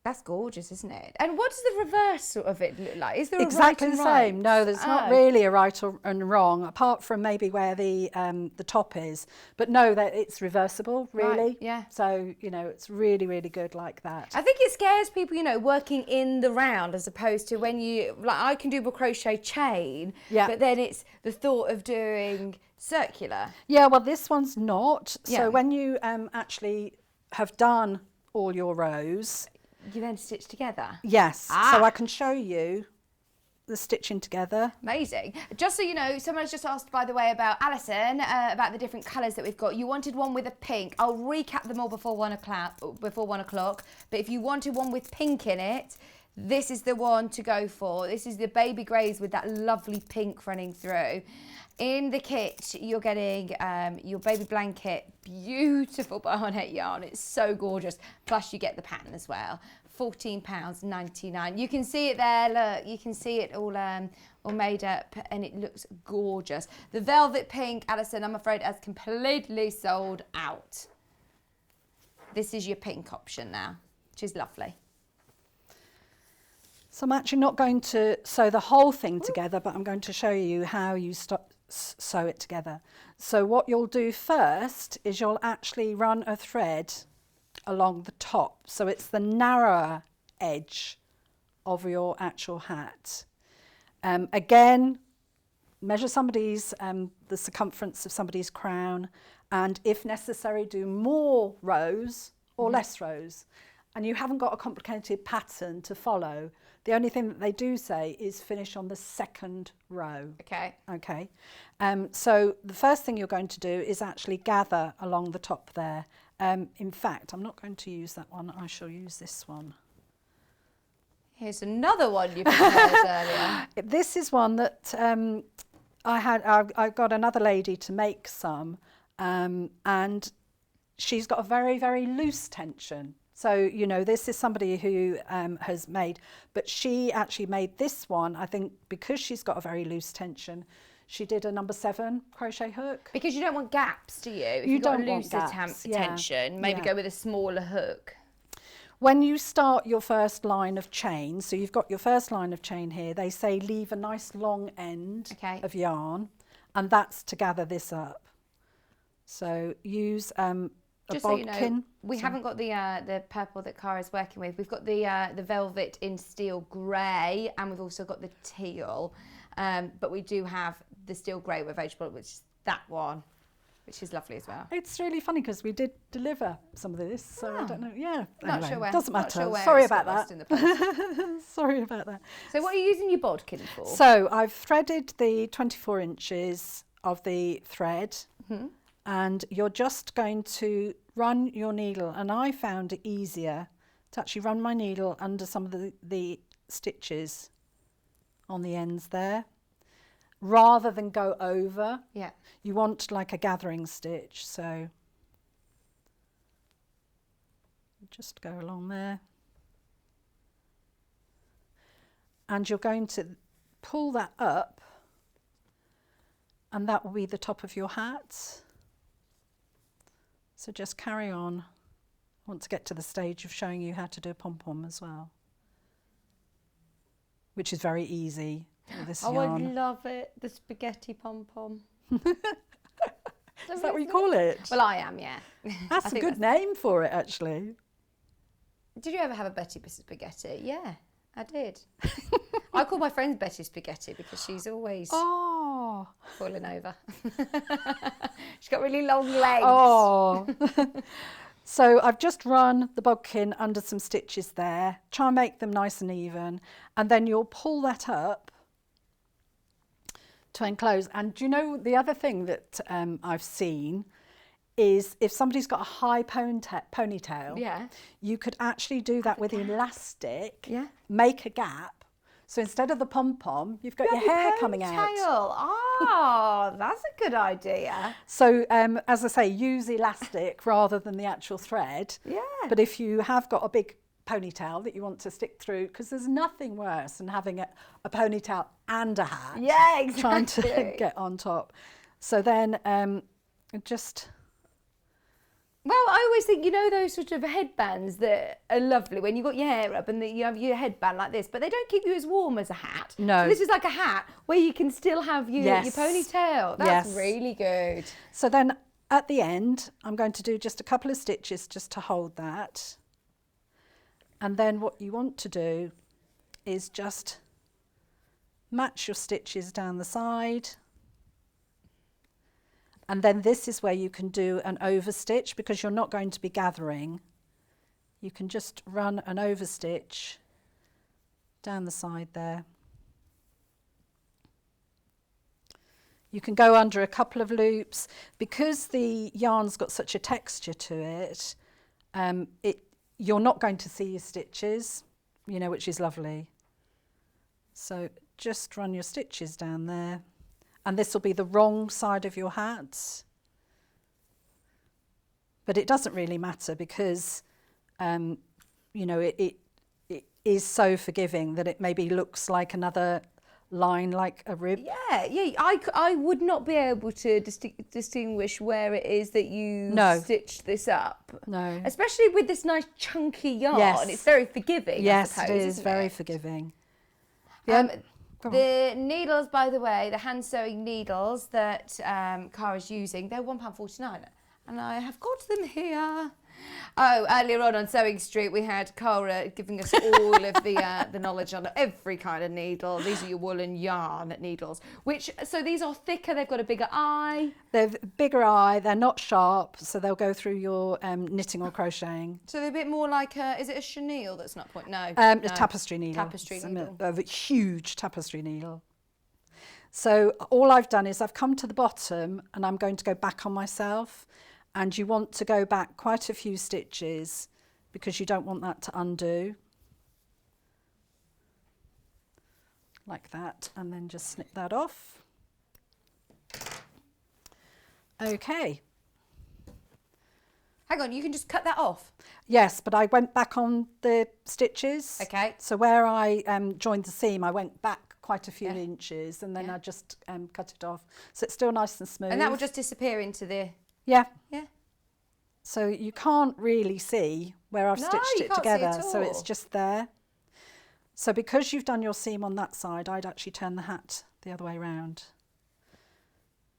Speaker 1: That's gorgeous, isn't it? And what does the reverse of it look like? Is there
Speaker 2: Exactly
Speaker 1: a right
Speaker 2: the
Speaker 1: and right?
Speaker 2: same. No, there's not really a right and wrong, apart from maybe where the top is. But no, that it's reversible, really.
Speaker 1: Right, yeah.
Speaker 2: So, you know, it's really, really good like that.
Speaker 1: I think it scares people, you know, working in the round as opposed to when you, like I can do a crochet chain, but then it's the thought of doing circular.
Speaker 2: Yeah, well, this one's not.
Speaker 1: Yeah.
Speaker 2: So when you actually have done all your rows,
Speaker 1: you then stitch together?
Speaker 2: Yes. So I can show you the stitching together.
Speaker 1: Amazing. Just so you know, someone has just asked, by the way, about Alison, about the different colours that we've got. You wanted one with a pink. I'll recap them all before 1 o'clock. But if you wanted one with pink in it, this is the one to go for. This is the baby greys with that lovely pink running through. In the kit, you're getting your baby blanket, beautiful barnet yarn. It's so gorgeous. Plus, you get the pattern as well. £14.99. You can see it there. Look, you can see it all made up, and it looks gorgeous. The velvet pink, Alison, I'm afraid, has completely sold out. This is your pink option now, which is lovely.
Speaker 2: So I'm actually not going to sew the whole thing together, but I'm going to show you how you sew it together. So what you'll do first is you'll actually run a thread along the top. So it's the narrower edge of your actual hat. Again, measure somebody's, the circumference of somebody's crown, and if necessary, do more rows or less rows. And you haven't got a complicated pattern to follow. The only thing that they do say is finish on the 2nd row.
Speaker 1: Okay.
Speaker 2: Okay. So the first thing you're going to do is actually gather along the top there. In fact, I'm not going to use that one. I shall use this one.
Speaker 1: Here's another one you prepared earlier.
Speaker 2: This is one that I got another lady to make some, and she's got a very, very loose tension. So, you know, this is somebody who has made, but she actually made this one, I think, because she's got a very loose tension. She did a number 7 crochet hook.
Speaker 1: Because you don't want gaps, do you? If
Speaker 2: You
Speaker 1: you've got
Speaker 2: don't
Speaker 1: a
Speaker 2: want
Speaker 1: looser
Speaker 2: gaps,
Speaker 1: tension, maybe go with a smaller hook.
Speaker 2: When you start your first line of chain, so you've got your first line of chain here, they say leave a nice long end of yarn, and that's to gather this up. So use
Speaker 1: just so you know, we haven't got the purple that Cara's working with. We've got the velvet in steel grey, and we've also got the teal. But we do have the steel grey with vegetable, which is that one, which is lovely as well.
Speaker 2: It's really funny because we did deliver some of this, so I don't know. Yeah,
Speaker 1: not
Speaker 2: anyway,
Speaker 1: sure where.
Speaker 2: Doesn't
Speaker 1: not
Speaker 2: matter.
Speaker 1: Sure where
Speaker 2: Sorry
Speaker 1: it's
Speaker 2: about
Speaker 1: got lost
Speaker 2: that.
Speaker 1: in the post.
Speaker 2: Sorry about that.
Speaker 1: So what are you using your bodkin for?
Speaker 2: So I've threaded the 24 inches of the thread, and you're just going to run your needle, and I found it easier to actually run my needle under some of the stitches on the ends there, rather than go over.
Speaker 1: Yeah.
Speaker 2: You want like a gathering stitch, so just go along there. And you're going to pull that up, and that will be the top of your hat. So just carry on. I want to get to the stage of showing you how to do a pom-pom as well, which is very easy with this yarn.
Speaker 1: I love it, the spaghetti pom-pom.
Speaker 2: Is that what you call it?
Speaker 1: Well, I am, yeah.
Speaker 2: That's a good name for it, actually.
Speaker 1: Did you ever have a Betty Spaghetti? Yeah, I did. I call my friend Betty Spaghetti because she's always falling over. She's got really long legs.
Speaker 2: Oh. So I've just run the bodkin under some stitches there. Try and make them nice and even. And then you'll pull that up to enclose. And do you know the other thing that I've seen is if somebody's got a high ponytail,
Speaker 1: Yeah.
Speaker 2: you could actually do that with elastic,
Speaker 1: Yeah.
Speaker 2: make a gap. So instead of the pom-pom, you've got your hair coming out.
Speaker 1: Oh, that's a good idea.
Speaker 2: So as I say, use elastic rather than the actual thread.
Speaker 1: Yeah.
Speaker 2: But if you have got a big ponytail that you want to stick through, because there's nothing worse than having a ponytail and a hat.
Speaker 1: Yeah, exactly.
Speaker 2: Trying to get on top. So then just...
Speaker 1: Well, I always think, you know, those sort of headbands that are lovely when you've got your hair up and you have your headband like this, but they don't keep you as warm as a hat.
Speaker 2: No.
Speaker 1: So this is like a hat where you can still have your ponytail. That's really good.
Speaker 2: So then at the end, I'm going to do just a couple of stitches just to hold that. And then what you want to do is just match your stitches down the side. And then this is where you can do an overstitch because you're not going to be gathering. You can just run an overstitch down the side there. You can go under a couple of loops. Because the yarn's got such a texture to it, you're not going to see your stitches, you know, which is lovely. So just run your stitches down there. And this will be the wrong side of your hat. But it doesn't really matter because, you know, it is so forgiving that it maybe looks like another line, like a rib.
Speaker 1: Yeah. I would not be able to distinguish where it is that you stitched this up.
Speaker 2: No.
Speaker 1: Especially with this nice chunky yarn.
Speaker 2: Yes.
Speaker 1: It's very forgiving,
Speaker 2: Yes,
Speaker 1: I suppose,
Speaker 2: it is
Speaker 1: isn't
Speaker 2: very
Speaker 1: it?
Speaker 2: forgiving. Yeah.
Speaker 1: The needles, by the way, the hand sewing needles that Cara's using, they're £1.49, and I have got them here. Oh, earlier on Sewing Street, we had Cara giving us all of the knowledge on every kind of needle. These are your woolen yarn needles, so these are thicker, they've got a bigger eye.
Speaker 2: They're bigger eye, they're not sharp, so they'll go through your knitting or crocheting.
Speaker 1: So they're a bit more like is it a chenille that's not point? No.
Speaker 2: A tapestry needle.
Speaker 1: Tapestry needle.
Speaker 2: A huge tapestry needle. So all I've done is I've come to the bottom and I'm going to go back on myself. And you want to go back quite a few stitches because you don't want that to undo. Like that, and then just snip that off. Okay.
Speaker 1: Hang on, you can just cut that off?
Speaker 2: Yes, but I went back on the stitches.
Speaker 1: Okay.
Speaker 2: So where I joined the seam, I went back quite a few inches and then I just cut it off. So it's still nice and smooth.
Speaker 1: And that will just disappear into the...
Speaker 2: Yeah.
Speaker 1: Yeah.
Speaker 2: So you can't really see where I've stitched it together, so it's just there. So because you've done your seam on that side, I'd actually turn the hat the other way around.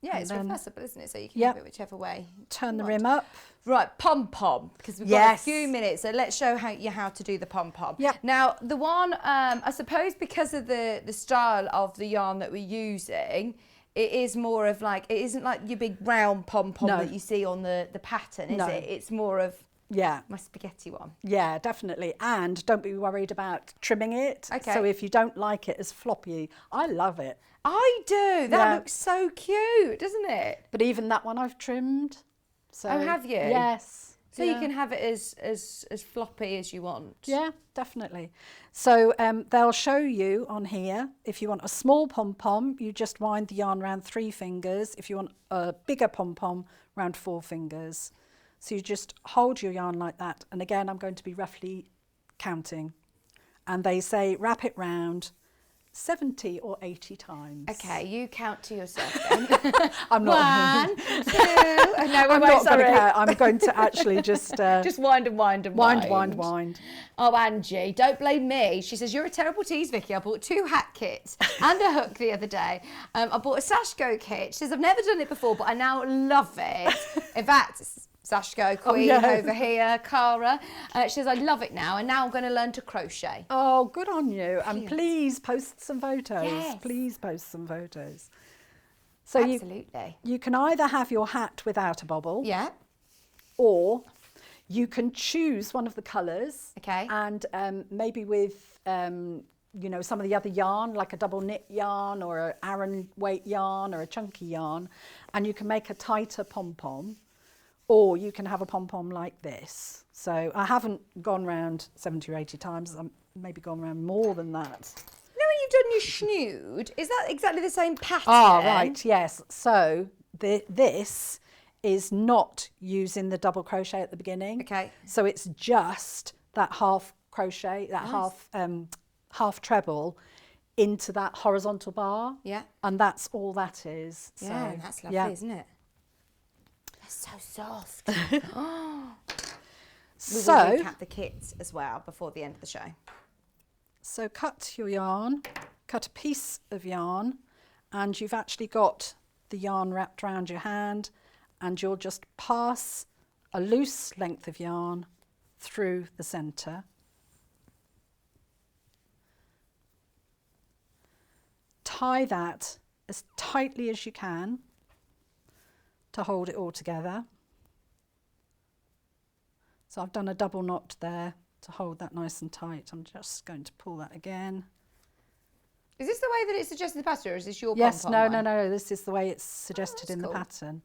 Speaker 1: Yeah,
Speaker 2: and
Speaker 1: it's
Speaker 2: then,
Speaker 1: reversible, isn't it? So you can have it whichever way.
Speaker 2: Turn the rim up.
Speaker 1: Right, pom-pom, because we've got a few minutes, so let's show you how to do the pom-pom.
Speaker 2: Yep.
Speaker 1: Now, the one, I suppose because of the style of the yarn that we're using, it is more of like, it isn't like your big round pom-pom that you see on the pattern, is it? It's more of my spaghetti one.
Speaker 2: Yeah, definitely. And don't be worried about trimming it.
Speaker 1: Okay.
Speaker 2: So if you don't like it as floppy, I love it.
Speaker 1: I do. That looks so cute, doesn't it?
Speaker 2: But even that one I've trimmed. So,
Speaker 1: oh, have you?
Speaker 2: Yes.
Speaker 1: So you can have it as floppy as you want.
Speaker 2: Yeah, definitely. So they'll show you on here, if you want a small pom-pom, you just wind the yarn around 3 fingers. If you want a bigger pom-pom, around 4 fingers. So you just hold your yarn like that. And again, I'm going to be roughly counting. And they say wrap it round 70 or 80 times.
Speaker 1: Okay, you count to yourself then.
Speaker 2: I'm not.
Speaker 1: 1, 2. No,
Speaker 2: I'm not going to count. I'm going to actually just
Speaker 1: just wind and wind and wind.
Speaker 2: Wind.
Speaker 1: Oh, Angie, don't blame me. She says, you're a terrible tease, Vicky. I bought 2 hat kits and a hook the other day. I bought a sash go kit. She says, I've never done it before, but I now love it. In fact, Sash Go Queen over here, Cara. She says, I love it now, and now I'm going to learn to crochet.
Speaker 2: Oh, good on you. And please post some photos.
Speaker 1: Yes.
Speaker 2: Please post some photos. So
Speaker 1: absolutely.
Speaker 2: You can either have your hat without a bobble.
Speaker 1: Yeah.
Speaker 2: Or you can choose one of the colours.
Speaker 1: Okay.
Speaker 2: And maybe with you know, some of the other yarn, like a double knit yarn or an Aran weight yarn or a chunky yarn, and you can make a tighter pom-pom, or you can have a pom-pom like this. So I haven't gone round 70 or 80 times, I've maybe gone round more than that.
Speaker 1: You know when you've done your snood, is that exactly the same pattern?
Speaker 2: Ah, right, yes. So this is not using the double crochet at the beginning.
Speaker 1: Okay.
Speaker 2: So it's just that half crochet, that half treble into that horizontal bar.
Speaker 1: Yeah.
Speaker 2: And that's all that is.
Speaker 1: Yeah,
Speaker 2: So,
Speaker 1: that's lovely, isn't it? That's so soft. We will recap the kits as well before the end of the show.
Speaker 2: So cut your yarn, cut a piece of yarn, and you've actually got the yarn wrapped around your hand, and you'll just pass a loose length of yarn through the centre. Tie that as tightly as you can to hold it all together. So I've done a double knot there to hold that nice and tight. I'm just going to pull that again.
Speaker 1: Is this the way that it's suggested in the pattern, or is this your
Speaker 2: Yes,
Speaker 1: pom-pom
Speaker 2: no,
Speaker 1: one?
Speaker 2: this is the way it's suggested in
Speaker 1: cool.
Speaker 2: the pattern.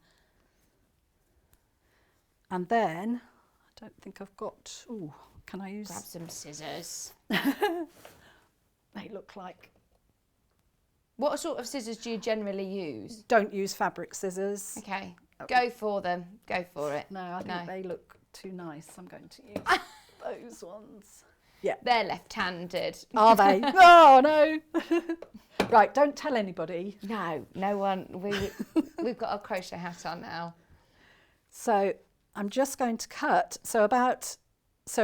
Speaker 2: And then, I don't think I've got, ooh, can I use?
Speaker 1: Grab some scissors.
Speaker 2: They look like.
Speaker 1: What sort of scissors do you generally use?
Speaker 2: Don't use fabric scissors.
Speaker 1: Okay, go for them. Go for it.
Speaker 2: No, I think
Speaker 1: No.
Speaker 2: they look too nice. I'm going to use those ones. Yeah.
Speaker 1: They're left-handed.
Speaker 2: Are they? Oh, no. Right, don't tell anybody.
Speaker 1: No, no one. We've got our crochet hat on now.
Speaker 2: So I'm just going to cut. So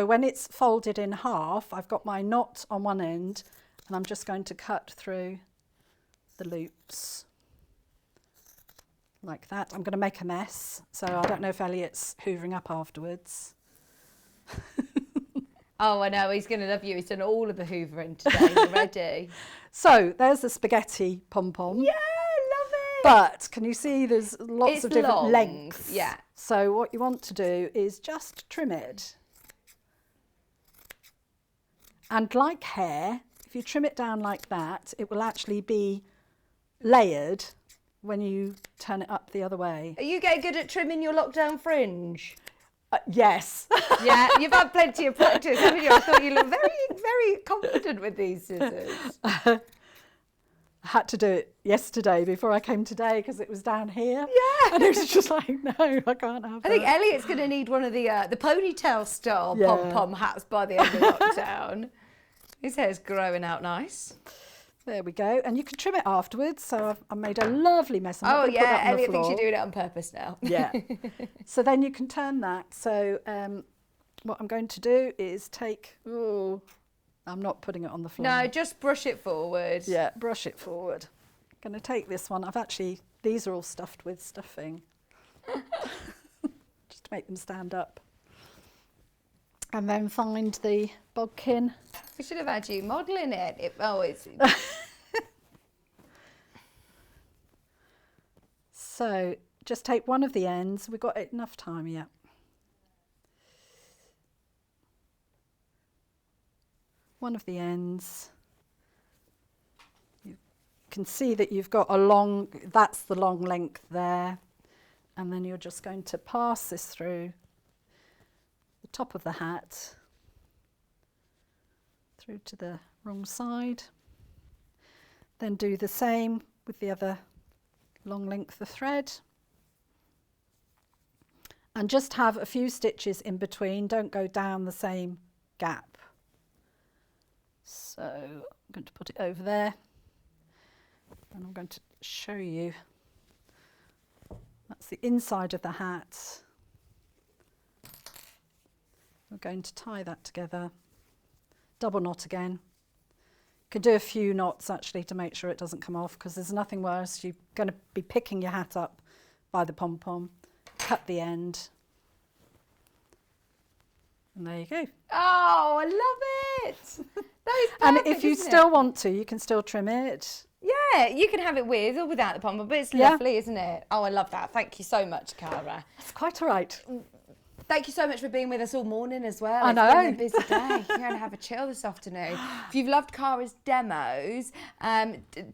Speaker 2: when it's folded in half, I've got my knot on one end, and I'm just going to cut through the loops like that. I'm going to make a mess, so I don't know if Elliot's hoovering up afterwards.
Speaker 1: Oh, I know, he's going to love you. He's done all of the hoovering today already.
Speaker 2: So there's the spaghetti pom-pom.
Speaker 1: Yeah, love it.
Speaker 2: But can you see there's lots of different
Speaker 1: long,
Speaker 2: lengths?
Speaker 1: yeah.
Speaker 2: So what you want to do is just trim it. And like hair, if you trim it down like that, it will actually be layered when you turn it up the other way.
Speaker 1: Are you getting good at trimming your lockdown fringe?
Speaker 2: Yes.
Speaker 1: Yeah, you've had plenty of practice, haven't you? I thought you looked very, very confident with these scissors.
Speaker 2: I had to do it yesterday before I came today because it was down here.
Speaker 1: Yeah.
Speaker 2: And it was just like, no, I can't have
Speaker 1: I think
Speaker 2: that.
Speaker 1: Elliot's going to need one of the ponytail style
Speaker 2: Yeah.
Speaker 1: pom-pom hats by the end of lockdown. His hair's growing out nice.
Speaker 2: There we go. And you can trim it afterwards. So I've made a lovely mess. I'm not
Speaker 1: Oh
Speaker 2: gonna put that
Speaker 1: yeah,
Speaker 2: on the
Speaker 1: Elliot thinks
Speaker 2: floor.
Speaker 1: you're doing it on purpose now.
Speaker 2: Yeah. So then you can turn that. So what I'm going to do is take, I'm not putting it on the floor.
Speaker 1: No, just brush it forward.
Speaker 2: Yeah, brush it forward. I'm going to take this one. These are all stuffed with stuffing. Just to make them stand up. And then find the bodkin.
Speaker 1: We should have had you modelling it. It's
Speaker 2: So just take one of the ends. We've got enough time, yeah. One of the ends. You can see that you've got that's the long length there. And then you're just going to pass this through the top of the hat, through to the wrong side. Then do the same with the other long length of thread. And just have a few stitches in between, don't go down the same gap. So I'm going to put it over there, and I'm going to show you. That's the inside of the hat. We're going to tie that together, double knot again. You can do a few knots actually to make sure it doesn't come off, because there's nothing worse. You're going to be picking your hat up by the pom-pom, cut the end, and there you go.
Speaker 1: Oh, I love it. That is perfect,
Speaker 2: And if you
Speaker 1: isn't
Speaker 2: still
Speaker 1: it?
Speaker 2: want to, you can still trim it.
Speaker 1: Yeah, you can have it with or without the pom-pom, but it's
Speaker 2: Yeah.
Speaker 1: lovely, isn't it? Oh, I love that. Thank you so much, Cara.
Speaker 2: That's quite all right.
Speaker 1: Thank you so much for being with us all morning as well.
Speaker 2: I know.
Speaker 1: It's been a busy day. You're going to have a chill this afternoon. If you've loved Cara's demos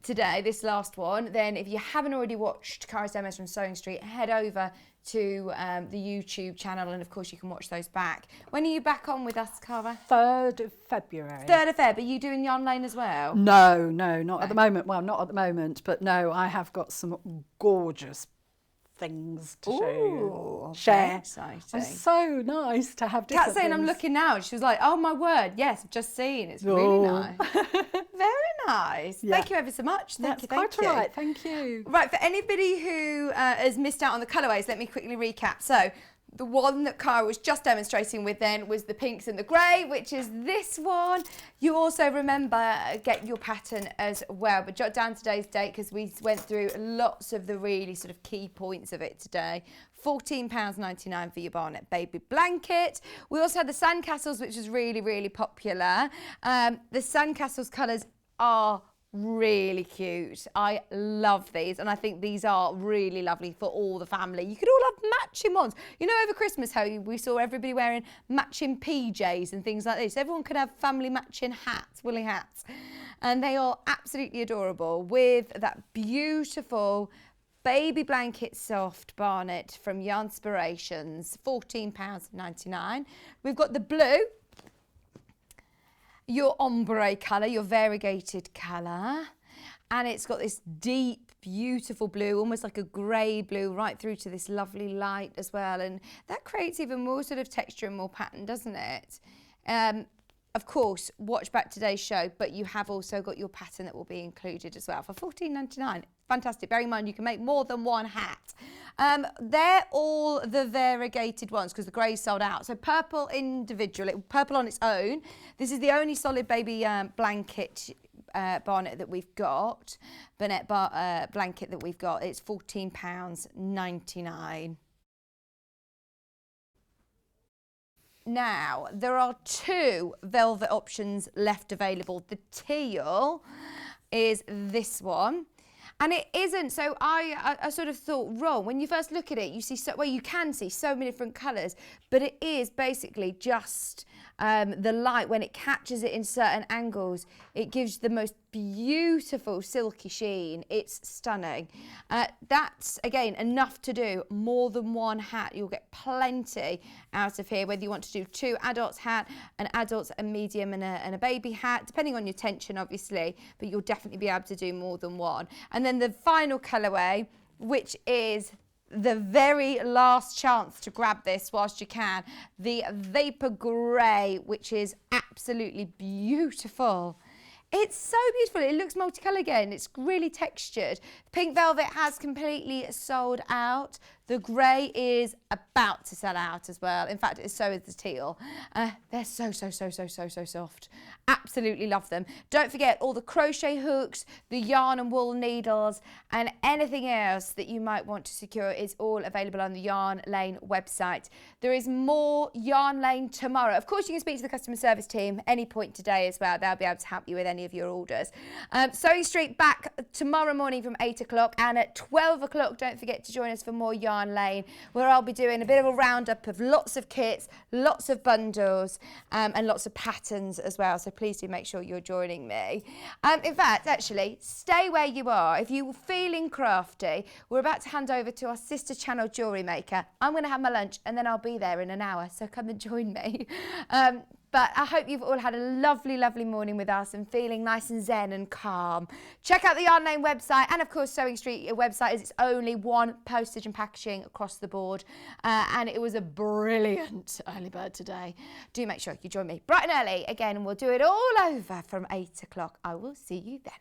Speaker 1: today, this last one, then if you haven't already watched Cara's demos from Sewing Street, head over to the YouTube channel, and of course you can watch those back. When are you back on with us, Cara?
Speaker 2: 3rd of February.
Speaker 1: 3rd of Feb. Are you doing Yarn Lane as well?
Speaker 2: No, not at the moment. Well, not at the moment, but no, I have got some gorgeous things to share.
Speaker 1: Exciting.
Speaker 2: It's so nice to have different
Speaker 1: Kat's saying
Speaker 2: things.
Speaker 1: I'm looking now. She was like, oh my word, yes, I've just seen. It's really nice. Very nice.
Speaker 2: Yeah.
Speaker 1: Thank you ever so much. Thank you.
Speaker 2: Quite all right, thank you.
Speaker 1: Right, for anybody who has missed out on the colourways, let me quickly recap. So the one that Cara was just demonstrating with then was the pinks and the grey, which is this one. You also remember, get your pattern as well, but jot down today's date because we went through lots of the really sort of key points of it today. £14.99 for your Barnet baby blanket. We also had the sandcastles, which was really, really popular. The sandcastles colours are really cute. I love these, and I think these are really lovely for all the family. You could all have matching ones. You know, over Christmas how we saw everybody wearing matching PJs and things like this. Everyone could have family matching hats, woolly hats, and they are absolutely adorable with that beautiful baby blanket soft Barnet from Yarnspirations, £14.99. We've got the blue, your ombre colour, your variegated colour, and it's got this deep, beautiful blue, almost like a grey blue, right through to this lovely light as well, and that creates even more sort of texture and more pattern, doesn't it? Of course, watch back today's show, but you have also got your pattern that will be included as well for £14.99. Fantastic. Bear in mind, you can make more than one hat. They're all the variegated ones because the grey's sold out. So purple individually, purple on its own. This is the only solid baby blanket Barnet that we've got. Barnet blanket that we've got. It's £14.99. Now, there are 2 velvet options left available. The teal is this one. And it isn't, so I sort of thought wrong. When you first look at it, you see, you can see so many different colours, but it is basically just the light. When it catches it in certain angles, it gives the most beautiful silky sheen. It's stunning. That's, again, enough to do more than one hat. You'll get plenty out of here, whether you want to do 2 adults hat, an adult, a medium and a baby hat, depending on your tension, obviously, but you'll definitely be able to do more than one. And then the final colourway, which is the very last chance to grab this whilst you can, the Vapor Grey, which is absolutely beautiful. It's so beautiful. It looks multicolour again. It's really textured. Pink velvet has completely sold out. The grey is about to sell out as well. In fact, so is the teal. They're so soft. Absolutely love them. Don't forget all the crochet hooks, the yarn and wool needles, and anything else that you might want to secure is all available on the Yarn Lane website. There is more Yarn Lane tomorrow. Of course, you can speak to the customer service team any point today as well. They'll be able to help you with any of your orders. Sewing Street back tomorrow morning from 8 o'clock, and at 12 o'clock, don't forget to join us for more Yarn Lane, where I'll be doing a bit of a roundup of lots of kits, lots of bundles, and lots of patterns as well. So please do make sure you're joining me. In fact, actually, stay where you are. If you're feeling crafty, we're about to hand over to our sister channel jewellery maker. I'm going to have my lunch and then I'll be there in an hour, so come and join me. But I hope you've all had a lovely, lovely morning with us and feeling nice and zen and calm. Check out the Yarn Lane website, and of course Sewing Street website is its only one postage and packaging across the board. And it was a brilliant early bird today. Do make sure you join me bright and early again, and we'll do it all over from 8 o'clock. I will see you then.